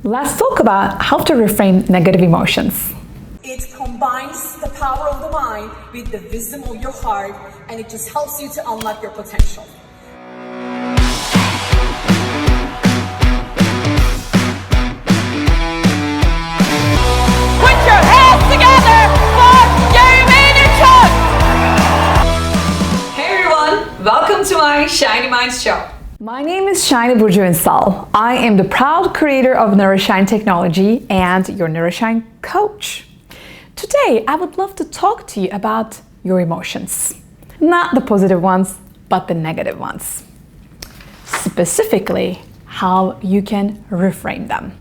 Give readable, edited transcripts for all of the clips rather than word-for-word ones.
Let's talk about how to reframe negative emotions. It combines the power of the mind with the wisdom of your heart, and it just helps you to unlock your potential. Put your hands together for Neuro-Linguistic! Hey everyone, welcome to my Shiny Minds show. My name is Shiny Burju-Insal. I am the proud creator of NeuroShine technology and your NeuroShine coach. Today, I would love to talk to you about your emotions. Not the positive ones, but the negative ones. Specifically, how you can reframe them.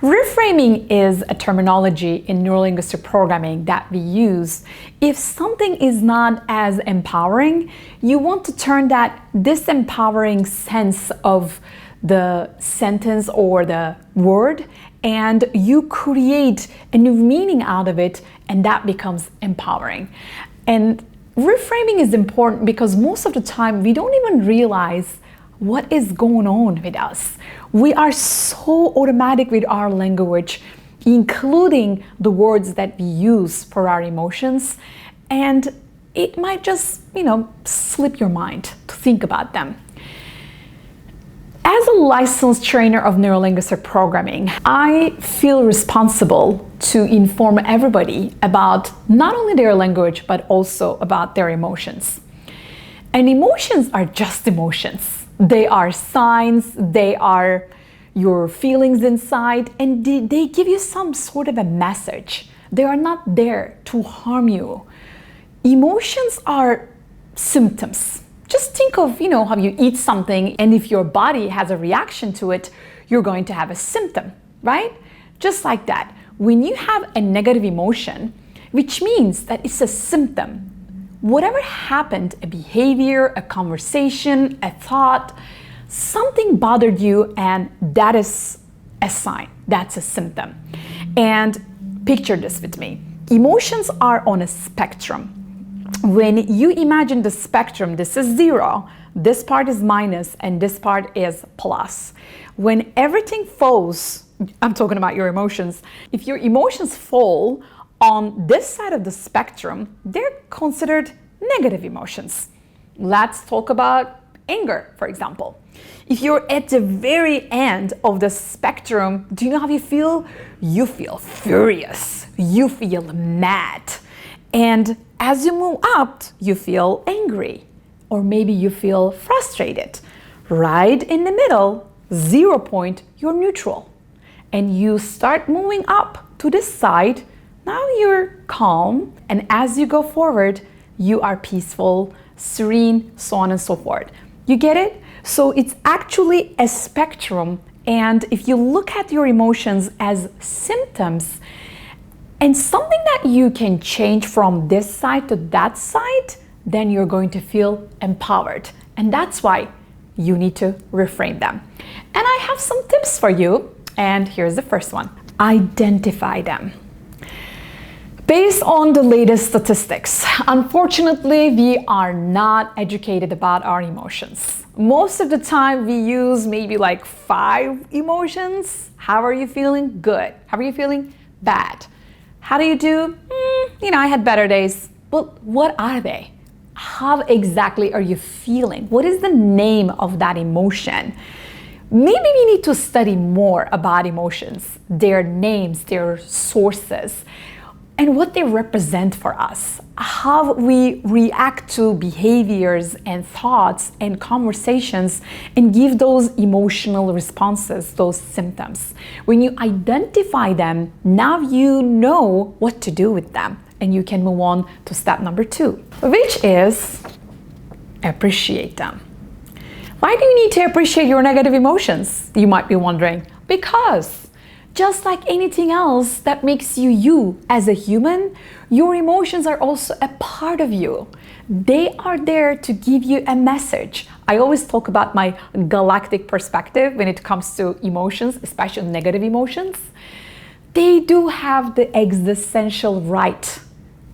Reframing is a terminology in Neuro-Linguistic Programming that we use if something is not as empowering. You want to turn that disempowering sense of the sentence or the word, and you create a new meaning out of it, and that becomes empowering. And reframing is important because most of the time we don't even realize what is going on with us. We are so automatic with our language, including the words that we use for our emotions, and it might just, slip your mind to think about them. As a licensed trainer of Neuro-Linguistic Programming, I feel responsible to inform everybody about not only their language, but also about their emotions. And emotions are just emotions. They are signs, they are your feelings inside, and they give you some sort of a message. They are not there to harm you. Emotions are symptoms. Just think of, how you eat something, and if your body has a reaction to it, you're going to have a symptom, right? Just like that. When you have a negative emotion, which means that it's a symptom, whatever happened, a behavior, a conversation, a thought, something bothered you, and that is a sign, that's a symptom. And picture this with me. Emotions are on a spectrum. When you imagine the spectrum, this is 0, this part is minus, and this part is plus. When everything falls, I'm talking about your emotions, if your emotions fall on this side of the spectrum, they're considered negative emotions. Let's talk about anger, for example. If you're at the very end of the spectrum, do you know how you feel? You feel furious, you feel mad. And as you move up, you feel angry, or maybe you feel frustrated. Right in the middle, 0 point, you're neutral. And you start moving up to this side. Now you're calm, and as you go forward, you are peaceful, serene, so on and so forth. You get it? So it's actually a spectrum, and if you look at your emotions as symptoms, and something that you can change from this side to that side, then you're going to feel empowered. And that's why you need to reframe them. And I have some tips for you, and here's the first one. Identify them. Based on the latest statistics, unfortunately, we are not educated about our emotions. Most of the time, we use maybe like 5 emotions. How are you feeling? Good. How are you feeling? Bad. How do you do? I had better days. Well, what are they? How exactly are you feeling? What is the name of that emotion? Maybe we need to study more about emotions, their names, their sources, and what they represent for us, how we react to behaviors and thoughts and conversations and give those emotional responses, those symptoms. When you identify them, now you know what to do with them, and you can move on to step number 2, which is appreciate them. Why do you need to appreciate your negative emotions? You might be wondering. Because just like anything else that makes you you as a human, your emotions are also a part of you. They are there to give you a message. I always talk about my galactic perspective when it comes to emotions, especially negative emotions. They do have the existential right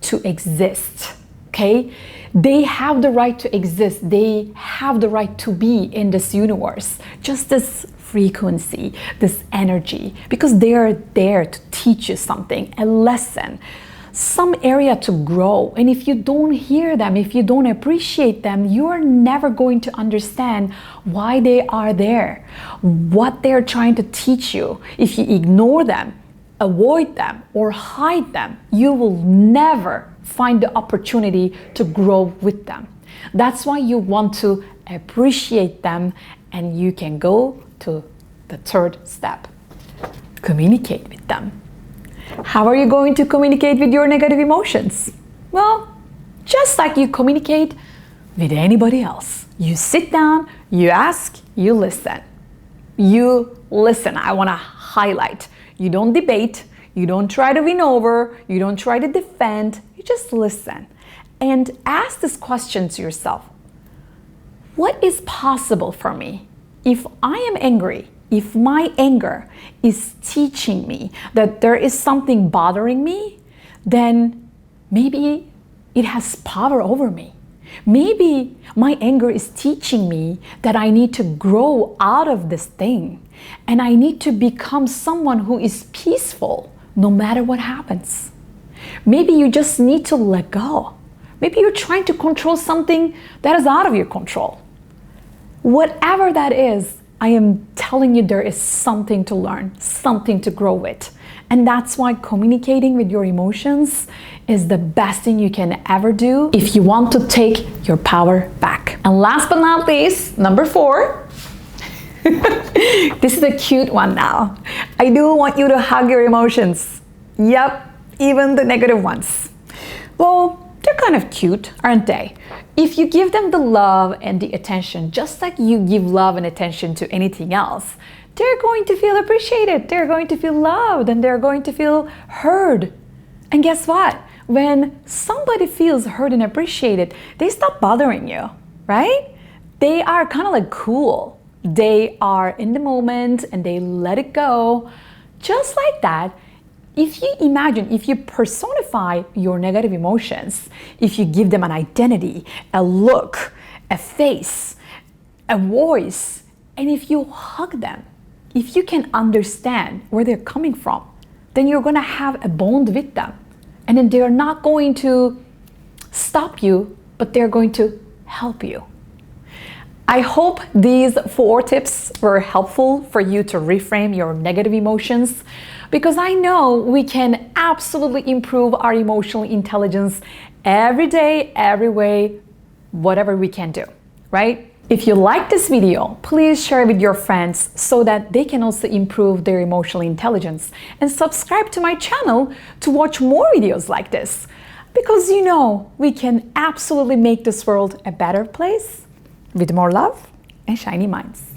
to exist, okay? They have the right to exist. They have the right to be in this universe, just as frequency, this energy, because they are there to teach you something, a lesson, some area to grow. And if you don't hear them, if you don't appreciate them, you are never going to understand why they are there, what they're trying to teach you. If you ignore them, avoid them, or hide them, you will never find the opportunity to grow with them. That's why you want to appreciate them, and you can go to the third step. Communicate with them. How are you going to communicate with your negative emotions? Well, just like you communicate with anybody else. You sit down, you ask, you listen. You listen, I want to highlight. You don't debate, you don't try to win over, you don't try to defend, you just listen. And ask this question to yourself. What is possible for me if I am angry? If my anger is teaching me that there is something bothering me, then maybe it has power over me. Maybe my anger is teaching me that I need to grow out of this thing and I need to become someone who is peaceful no matter what happens. Maybe you just need to let go. Maybe you're trying to control something that is out of your control. Whatever that is, I am telling you there is something to learn, something to grow with. And that's why communicating with your emotions is the best thing you can ever do if you want to take your power back. And last but not least, number 4. This is a cute one now. I do want you to hug your emotions. Yep, even the negative ones. Well, they're kind of cute, aren't they? If you give them the love and the attention, just like you give love and attention to anything else, they're going to feel appreciated, they're going to feel loved, and they're going to feel heard. And guess what? When somebody feels heard and appreciated, they stop bothering you, right? They are kind of like cool. They are in the moment and they let it go. Just like that, if you imagine, if you personify your negative emotions, if you give them an identity, a look, a face, a voice, and if you hug them, if you can understand where they're coming from, then you're going to have a bond with them. And then they're not going to stop you, but they're going to help you. I hope these 4 tips were helpful for you to reframe your negative emotions, because I know we can absolutely improve our emotional intelligence every day, every way, whatever we can do, right? If you like this video, please share it with your friends so that they can also improve their emotional intelligence, and subscribe to my channel to watch more videos like this, because you know we can absolutely make this world a better place with more love and shiny minds.